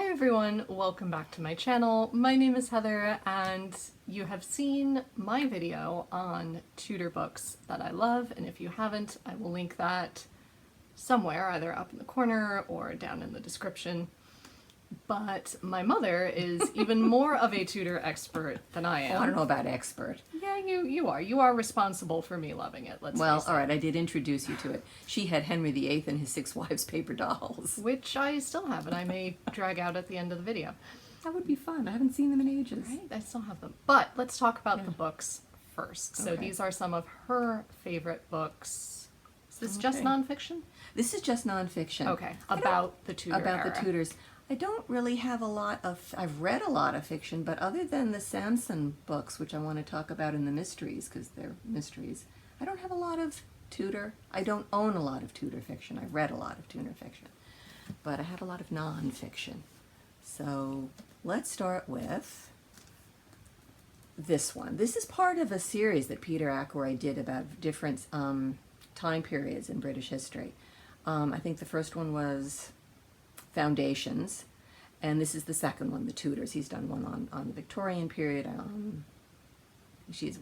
Hi everyone, welcome back to my channel. My name is Heather and you have seen my video on Tudor books that I love, and if you haven't, I will link that somewhere, either up in the corner or down in the description. But my mother is even more of a Tudor expert than I am. Oh, I don't know about expert. Yeah, you are. You are responsible for me loving it, let's face it. All right, I did introduce you to it. She had Henry VIII and his 6 wives paper dolls. Which I still have, and I may drag out at the end of the video. That would be fun. I haven't seen them in ages. Right, I still have them. But let's talk about the books first. So Okay. these are some of her favorite books. Is this just nonfiction? This is just nonfiction. Okay, about the Tudor About era. the Tudors. I don't really have a lot of, I've read a lot of fiction, but other than the Samson books, which I want to talk about in the mysteries, because they're mysteries, I don't have a lot of Tudor. I don't own a lot of Tudor fiction. I've read a lot of Tudor fiction, but I have a lot of nonfiction. So let's start with this one. This is part of a series that Peter Ackroyd did about different time periods in British history. I think the first one was Foundations, and this is the second one, the Tudors. He's done one on the Victorian period. He's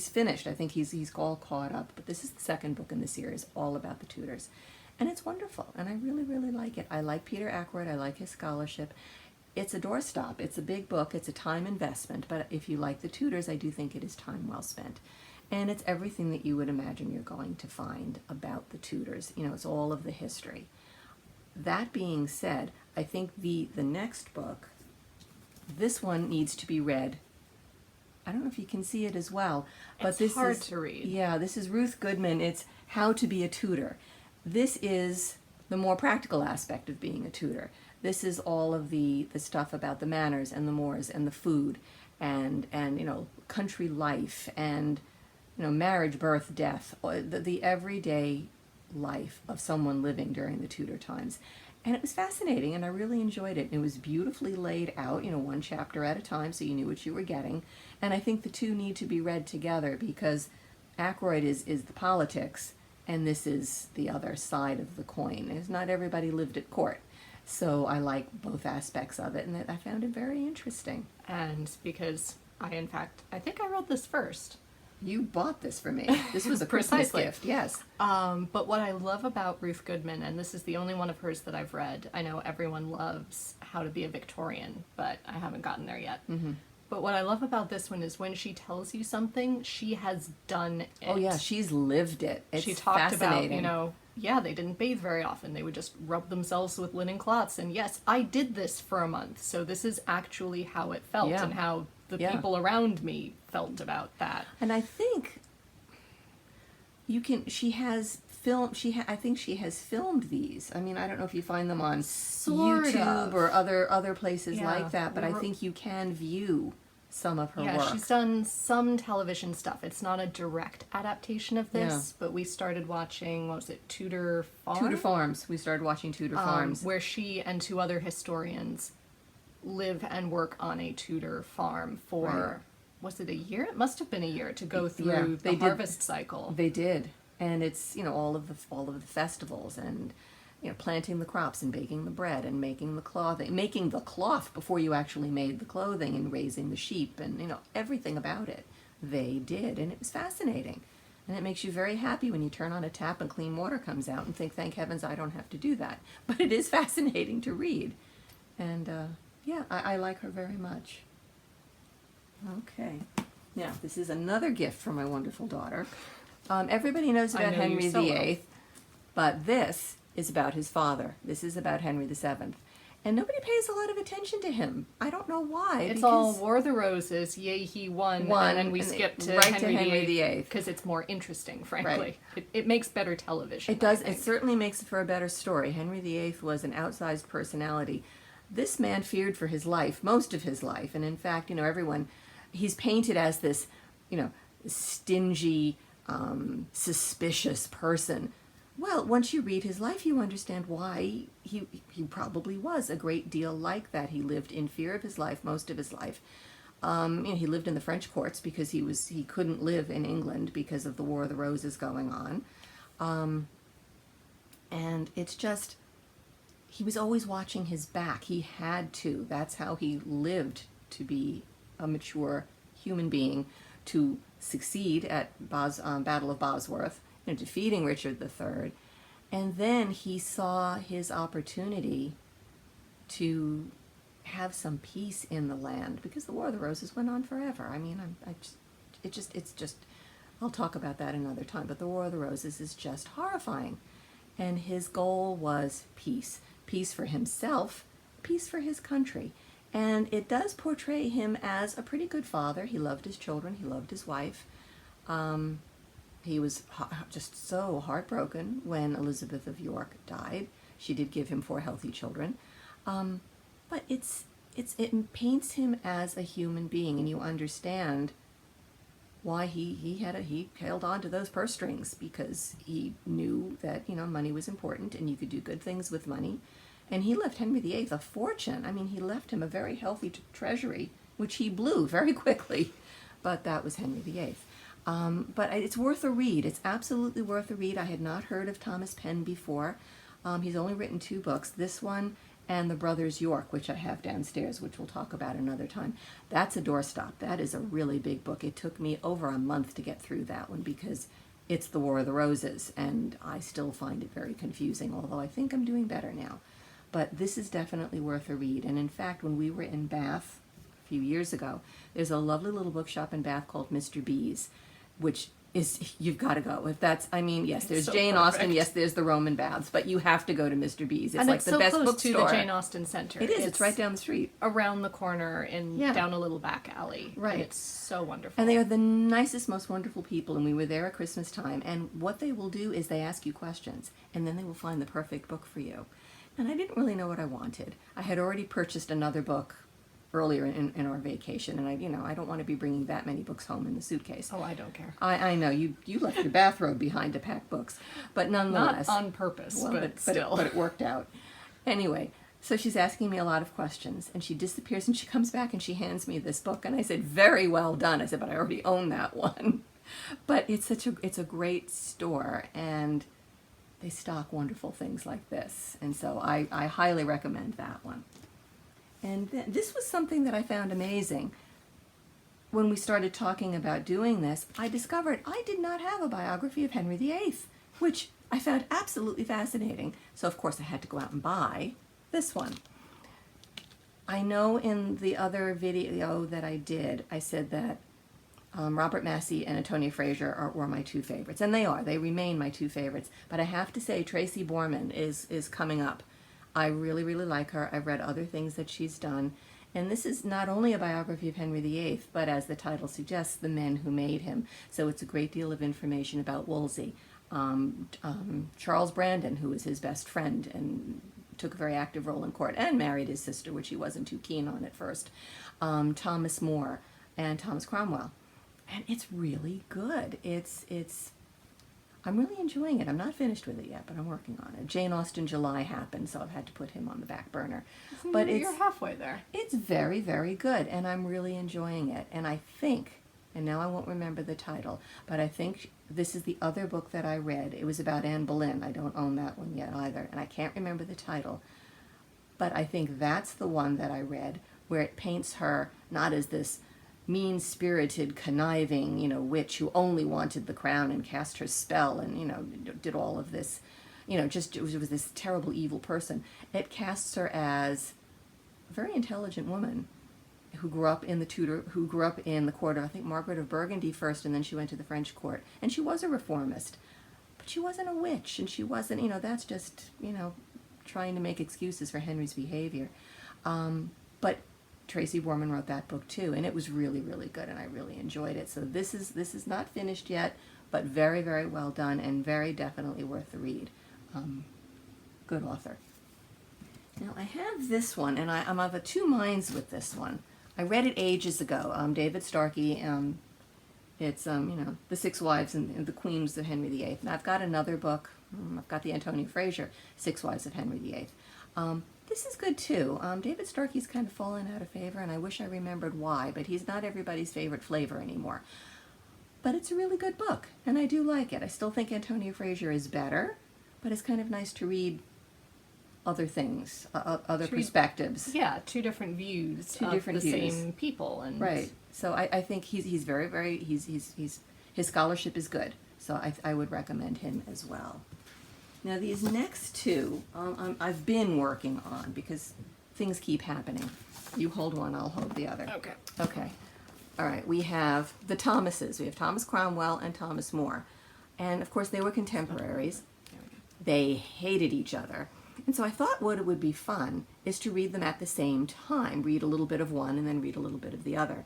finished. I think he's all caught up, but this is the second book in the series, all about the Tudors. And it's wonderful, and I really, really like it. I like Peter Ackroyd. I like his scholarship. It's a doorstop. It's a big book. It's a time investment, but if you like the Tudors, I do think it is time well spent. And it's everything that you would imagine you're going to find about the Tudors. You know, it's all of the history. That being said, I think the next book, this one needs to be read. I don't know if you can see it as well, but It's hard to read. Yeah, this is Ruth Goodman. It's How to Be a Tudor. This is the more practical aspect of being a Tudor. This is all of the stuff about the manners and the mores and the food and you know, country life and, you know, marriage, birth, death, the everyday life of someone living during the Tudor times. And it was fascinating, and I really enjoyed it. It was beautifully laid out, you know, one chapter at a time, so you knew what you were getting. And I think the two need to be read together because Ackroyd is the politics, and this is the other side of the coin. It's not everybody lived at court. So I like both aspects of it, and I found it very interesting. And because I think I read this first. You bought this for me. This was a Christmas Precisely. gift, yes. But what I love about Ruth Goodman, and this is the only one of hers that I've read, I know everyone loves How to Be a Victorian, but I haven't gotten there yet. Mm-hmm. But what I love about this one is when she tells you something, she has done it. Oh yeah, she's lived it. It's she talked fascinating. about, you know, yeah, they didn't bathe very often. They would just rub themselves with linen cloths. And yes, I did this for a month. So this is actually how it felt and how the people around me felt about that. And I think I think she has filmed these. I mean, I don't know if you find them on YouTube or other places like that, but I think you can view some of her work. Yeah, she's done some television stuff. It's not a direct adaptation of this, but we started watching, what was it, Tudor Farm? Tudor Farms. We started watching Tudor Farms. Where she and two other historians live and work on a Tudor farm for, was it a year? It must have been a year to go through the harvest cycle. They did. And it's, you know, all of the festivals and, you know, planting the crops and baking the bread and making the cloth before you actually made the clothing and raising the sheep and, you know, everything about it. They did. And it was fascinating. And it makes you very happy when you turn on a tap and clean water comes out and think, thank heavens I don't have to do that. But it is fascinating to read. And, yeah, I like her very much. Okay. Now, this is another gift from my wonderful daughter. Everybody knows about Henry VIII, but this is about his father. This is about Henry VII. And nobody pays a lot of attention to him. I don't know why. It's all War of the Roses, yay he won, and then we skip to Henry VIII because it's more interesting, frankly. Right. It makes better television. It does. It certainly makes for a better story. Henry VIII was an outsized personality. This man feared for his life, most of his life. And in fact, you know, he's painted as this, you know, stingy, suspicious person. Well, once you read his life, you understand why he probably was a great deal like that. He lived in fear of his life most of his life. You know, he lived in the French courts because he couldn't live in England because of the War of the Roses going on. And it's just, he was always watching his back. He had to. That's how he lived to be a mature human being, to succeed at Battle of Bosworth, defeating Richard III. And then he saw his opportunity to have some peace in the land, because the War of the Roses went on forever. I mean, it's just, I'll talk about that another time, but the War of the Roses is just horrifying. And his goal was peace. Peace for himself, peace for his country. And it does portray him as a pretty good father. He loved his children, he loved his wife. He was just so heartbroken when Elizabeth of York died. She did give him 4 healthy children. But it paints him as a human being, and you understand why he held on to those purse strings, because he knew that money was important and you could do good things with money. And he left Henry VIII a fortune. I mean, he left him a very healthy treasury, which he blew very quickly. But that was Henry VIII. But it's worth a read. It's absolutely worth a read. I had not heard of Thomas Penn before. He's only written 2 books, this one and The Brothers York, which I have downstairs, which we'll talk about another time. That's a doorstop. That is a really big book. It took me over a month to get through that one, because it's the War of the Roses, and I still find it very confusing, although I think I'm doing better now. But this is definitely worth a read. And in fact, when we were in Bath a few years ago, there's a lovely little bookshop in Bath called Mr. B's, which is, you've got to go. If that's, I mean, yes, there's so Jane perfect. Austen, yes, there's the Roman Baths, but you have to go to Mr. B's. It's And like it's the so best close bookstore. to the Jane Austen Center. It is. It's right down the street. Around the corner and Yeah. down a little back alley. Right. And it's so wonderful. And they are the nicest, most wonderful people, and we were there at Christmas time, and what they will do is they ask you questions, and then they will find the perfect book for you. And I didn't really know what I wanted. I had already purchased another book earlier in our vacation, and I don't want to be bringing that many books home in the suitcase. Oh, I don't care. I know, you left your bathrobe behind to pack books, but nonetheless. Not on purpose, Well, but still. But it worked out. Anyway, so she's asking me a lot of questions, and she disappears, and she comes back, and she hands me this book, and I said, very well done. I said, but I already own that one. But it's a great store, and they stock wonderful things like this, and so I highly recommend that one. And this was something that I found amazing. When we started talking about doing this, I discovered I did not have a biography of Henry VIII, which I found absolutely fascinating. So of course I had to go out and buy this one. I know in the other video that I did, I said that Robert Massey and Antonia Fraser were my 2 favorites, and they are. They remain my 2 favorites. But I have to say, Tracy Borman is coming up. I really, really like her. I've read other things that she's done. And this is not only a biography of Henry VIII, but as the title suggests, the men who made him. So it's a great deal of information about Wolsey. Charles Brandon, who was his best friend and took a very active role in court and married his sister, which he wasn't too keen on at first. Thomas More and Thomas Cromwell. And it's really good. I'm really enjoying it. I'm not finished with it yet, but I'm working on it. Jane Austen July happened, so I've had to put him on the back burner. But you're halfway there. It's very, very good, and I'm really enjoying it. And I think, and now I won't remember the title, but I think this is the other book that I read. It was about Anne Boleyn. I don't own that one yet either, and I can't remember the title. But I think that's the one that I read, where it paints her not as this mean-spirited, conniving, witch who only wanted the crown and cast her spell and, did all of this, just it was this terrible, evil person. It casts her as a very intelligent woman who grew up in the court of, I think, Margaret of Burgundy first, and then she went to the French court. And she was a reformist, but she wasn't a witch, and she wasn't, that's just, trying to make excuses for Henry's behavior. But Tracy Borman wrote that book too, and it was really, really good, and I really enjoyed it. So this is not finished yet, but very, very well done, and very definitely worth the read. Good author. Now I have this one, and I'm of 2 minds with this one. I read it ages ago. David Starkey. It's The 6 Wives and the Queens of Henry VIII. And I've got another book. I've got the Antonia Fraser 6 Wives of Henry VIII. This is good too. David Starkey's kind of fallen out of favor, and I wish I remembered why, but he's not everybody's favorite flavor anymore. But it's a really good book, and I do like it. I still think Antonia Fraser is better, but it's kind of nice to read other things, other Two- perspectives. Yeah, two different views Two of different the views. same people, and Right. So I think he's very, very, his scholarship is good. So I would recommend him as well. Now these next two, I've been working on because things keep happening. You hold one, I'll hold the other. Okay. Okay. All right. We have the Thomases. We have Thomas Cromwell and Thomas More. And of course they were contemporaries. There we go. They hated each other. And so I thought what it would be fun is to read them at the same time. Read a little bit of one and then read a little bit of the other.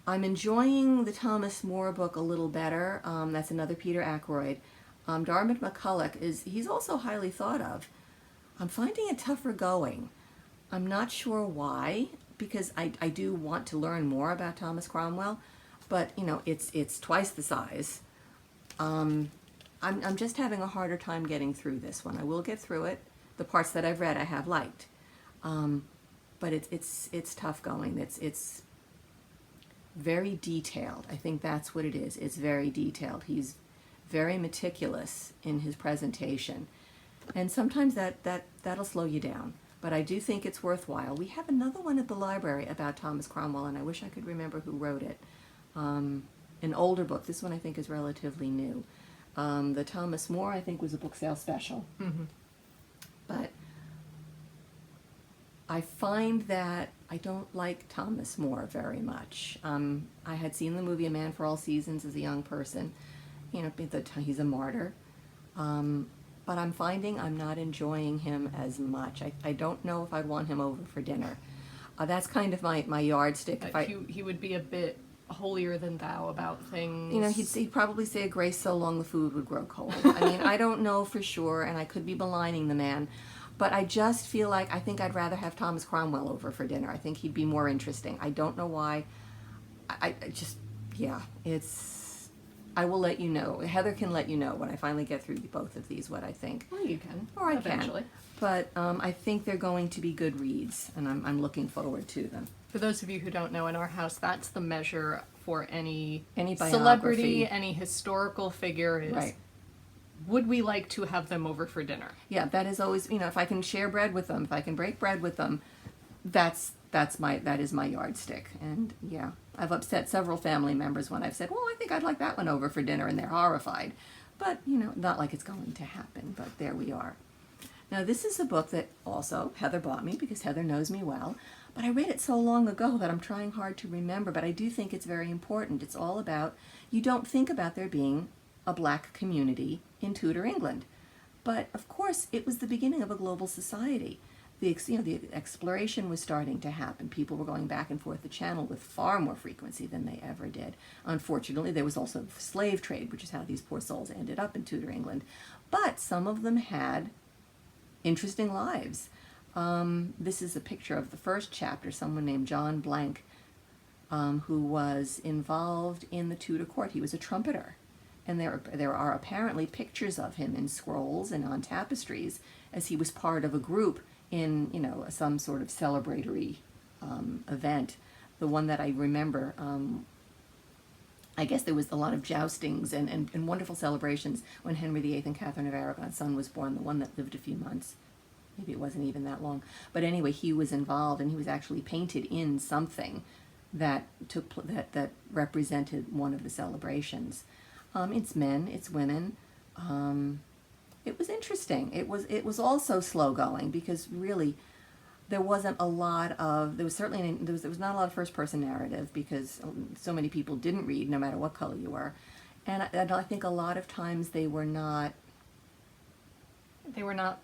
I'm enjoying the Thomas More book a little better. That's another Peter Ackroyd. Dartmouth McCulloch he's also highly thought of. I'm finding it tougher going. I'm not sure why, because I do want to learn more about Thomas Cromwell, but you know, it's twice the size. I'm just having a harder time getting through this one. I will get through it. The parts that I've read I have liked. But it's tough going. It's very detailed. I think that's what it is. It's very detailed. He's very meticulous in his presentation. And sometimes that'll slow you down. But I do think it's worthwhile. We have another one at the library about Thomas Cromwell, and I wish I could remember who wrote it. An older book. This one I think is relatively new. The Thomas More, I think, was a book sale special. Mm-hmm. But I find that I don't like Thomas More very much. I had seen the movie A Man for All Seasons as a young person. You know, he's a martyr. But I'm finding I'm not enjoying him as much. I don't know if I'd want him over for dinner. That's kind of my yardstick. He would be a bit holier than thou about things. You know, he'd probably say a grace so long the food would grow cold. I mean, I don't know for sure, and I could be maligning the man, but I just feel like I think I'd rather have Thomas Cromwell over for dinner. I think he'd be more interesting. I don't know why. I just, yeah, I will let you know. Heather can let you know when I finally get through both of these what I think. Well, you can. Or I eventually. can. But I think they're going to be good reads, and I'm looking forward to them. For those of you who don't know, in our house, that's the measure for any biography. celebrity, any historical figure is, Right. would we like to have them over for dinner? Yeah, that is always, you know, if I can share bread with them, if I can break bread with them, that is my yardstick. And yeah, I've upset several family members when I've said, well, I think I'd like that one over for dinner, and they're horrified. But, you know, not like it's going to happen, but there we are. Now, this is a book that also Heather bought me because Heather knows me well, but I read it so long ago that I'm trying hard to remember, but I do think it's very important. It's all about, you don't think about there being a black community in Tudor England. But, of course, it was the beginning of a global society. The exploration was starting to happen. People were going back and forth the channel with far more frequency than they ever did. Unfortunately, there was also slave trade, which is how these poor souls ended up in Tudor England. But some of them had interesting lives. This is a picture of the first chapter, someone named John Blank, who was involved in the Tudor court. He was a trumpeter. And there are apparently pictures of him in scrolls and on tapestries as he was part of a group in, you know, some sort of celebratory event. The one that I remember, I guess there was a lot of joustings and wonderful celebrations when Henry VIII and Catherine of Aragon's son was born, the one that lived a few months. Maybe it wasn't even that long. But anyway, he was involved, and he was actually painted in something that that represented one of the celebrations. It's men, it's women. It was interesting. It was also slow going because really there wasn't a lot of, there was not a lot of first person narrative because so many people didn't read no matter what color you were. And I think a lot of times they were not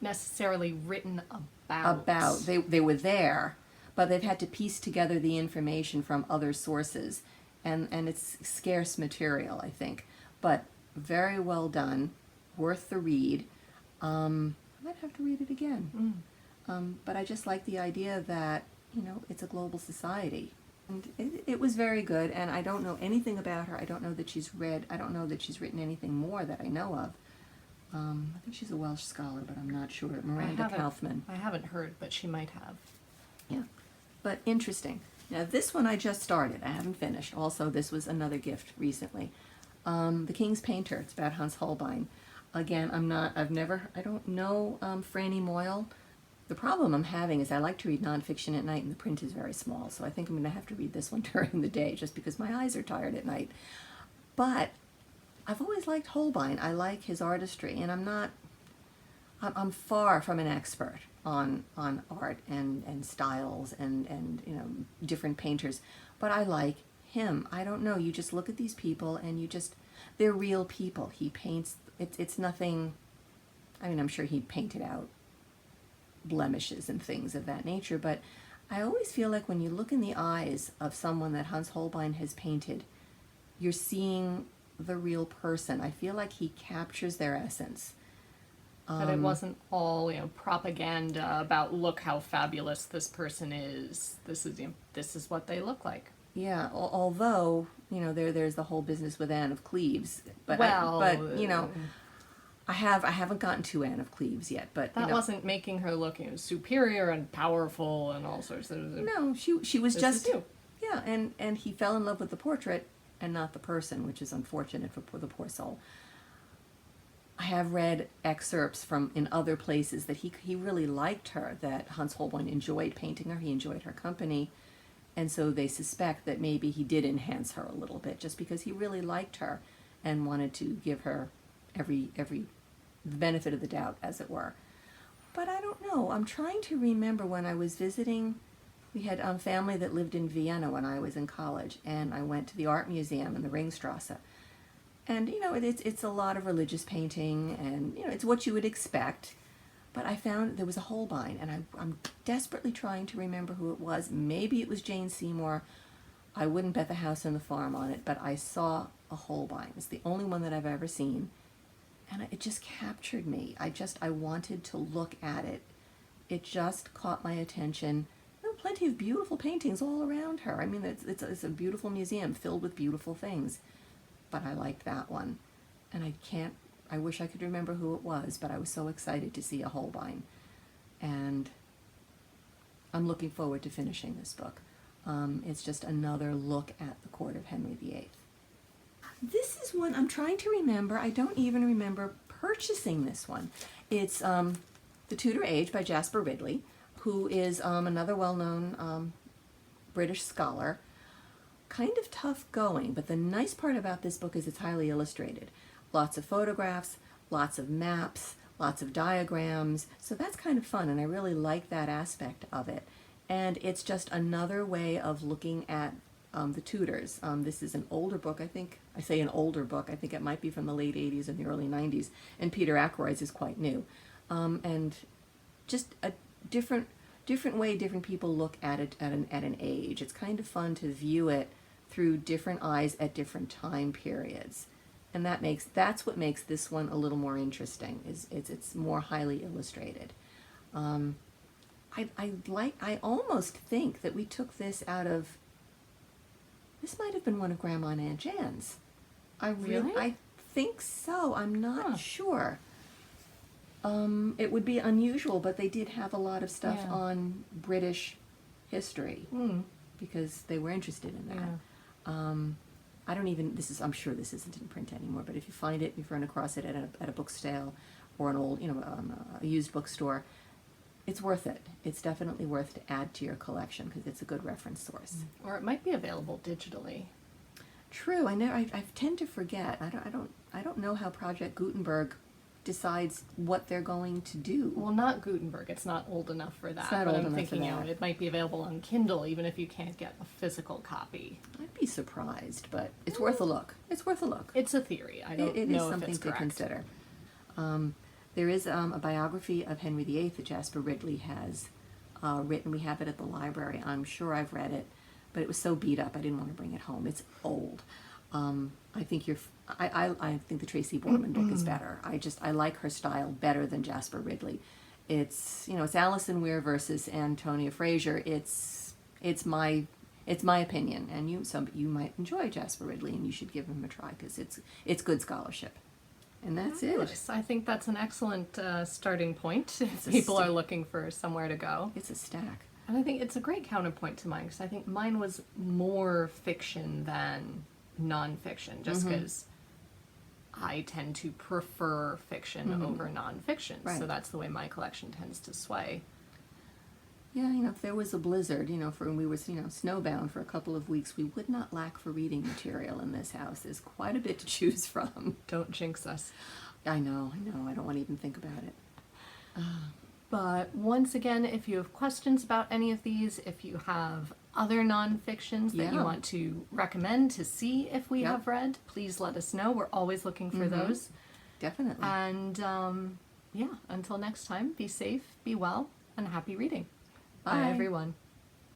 necessarily written about. They were there, but they've had to piece together the information from other sources, and it's scarce material, I think. But very well done, worth the read. I might have to read it again. But I just like the idea that, you know, it's a global society. And it was very good, and I don't know anything about her. I don't know that she's written anything more that I know of. I think she's a Welsh scholar, but I'm not sure. Miranda Kaufman. I haven't heard, but she might have. Yeah, but interesting. Now this one I just started. I haven't finished. Also, this was another gift recently. The King's Painter. It's about Hans Holbein. Again, I don't know Franny Moyle. The problem I'm having is I like to read nonfiction at night and the print is very small, so I think I'm going to have to read this one during the day just because my eyes are tired at night. But I've always liked Holbein. I like his artistry, and I'm far from an expert on art and styles and you know, different painters, but I like him. I don't know, you just look at these people and they're real people. He paints, it's nothing, I mean, I'm sure he painted out blemishes and things of that nature, but I always feel like when you look in the eyes of someone that Hans Holbein has painted, you're seeing the real person. I feel like he captures their essence. But it wasn't all, you know, propaganda about look how fabulous this person is. This is, you know, this is what they look like. Yeah, although, you know, there's the whole business with Anne of Cleves, but Well, you know, I haven't gotten to Anne of Cleves yet, but that you know, wasn't making her look, you know, superior and powerful and all sorts of. no, she was This just is you. yeah, and he fell in love with the portrait and not the person, which is unfortunate for the poor soul. I have read excerpts from in other places that he really liked her, that Hans Holbein enjoyed painting her, he enjoyed her company, and so they suspect that maybe he did enhance her a little bit just because he really liked her and wanted to give her every benefit of the doubt, as it were. But I don't know. I'm trying to remember when I was visiting. We had family that lived in Vienna when I was in college, and I went to the art museum in the Ringstrasse. And, you know, it's a lot of religious painting, and, you know, it's what you would expect. But I found there was a Holbein, and I'm desperately trying to remember who it was. Maybe it was Jane Seymour. I wouldn't bet the house and the farm on it, but I saw a Holbein. It's the only one that I've ever seen. And it just captured me. I wanted to look at it. It just caught my attention. There were plenty of beautiful paintings all around her. I mean, it's a beautiful museum filled with beautiful things. But I liked that one. And I wish I could remember who it was, but I was so excited to see a Holbein. And I'm looking forward to finishing this book. It's just another look at the court of Henry VIII. This is one I'm trying to remember. I don't even remember purchasing this one. It's The Tudor Age by Jasper Ridley, who is another well-known British scholar. Kind of tough going, but the nice part about this book is it's highly illustrated. Lots of photographs, lots of maps, lots of diagrams, so that's kind of fun, and I really like that aspect of it. And it's just another way of looking at the Tudors. This is an older book, I think. I say an older book, I think it might be from the late 80s and the early 90s, and Peter Ackroyd's is quite new. And just a different way different people look at it at an age. It's kind of fun to view it through different eyes at different time periods. And that's what makes this one a little more interesting, is it's more highly illustrated. I almost think that we took this out of, this might have been one of Grandma and Aunt Jan's. Really? I think so. I'm not sure. It would be unusual, but they did have a lot of stuff on British history because they were interested in that. Yeah. I don't even, I'm sure this isn't in print anymore, but if you find it, if you run across it at a book sale or an old, a used bookstore, it's worth it. It's definitely worth to add to your collection because it's a good reference source. Or it might be available digitally. True. I tend to forget. I don't know how Project Gutenberg decides what they're going to do. Well, not Gutenberg. It's not old enough for that. It's not but old I'm enough for thinking, that. It might be available on Kindle, even if you can't get a physical copy. I'd be surprised, but it's worth a look. It's worth a look. It's a theory. I don't It know is if something it's to correct. consider. There is a biography of Henry VIII that Jasper Ridley has written. We have it at the library. I'm sure I've read it, but it was so beat up I didn't want to bring it home. It's old. I think I think the Tracy Borman book is better. I like her style better than Jasper Ridley. It's Alison Weir versus Antonia Fraser. It's my opinion, and you might enjoy Jasper Ridley, and you should give him a try because it's good scholarship. And that's it. I think that's an excellent starting point if a people are looking for somewhere to go. It's a stack. And I think it's a great counterpoint to mine, because I think mine was more fiction than nonfiction, just because I tend to prefer fiction over nonfiction. Right. So that's the way my collection tends to sway. Yeah, you know, if there was a blizzard, you know, for when we were, you know, snowbound for a couple of weeks, we would not lack for reading material in this house. There's quite a bit to choose from. Don't jinx us. I know. I don't want to even think about it. But once again, if you have questions about any of these, if you have other nonfictions that you Yeah. want to recommend to see if we Yep. have read, please let us know. We're always looking for those. Definitely. And yeah, until next time, be safe, be well, and happy reading. Bye, Bye. everyone.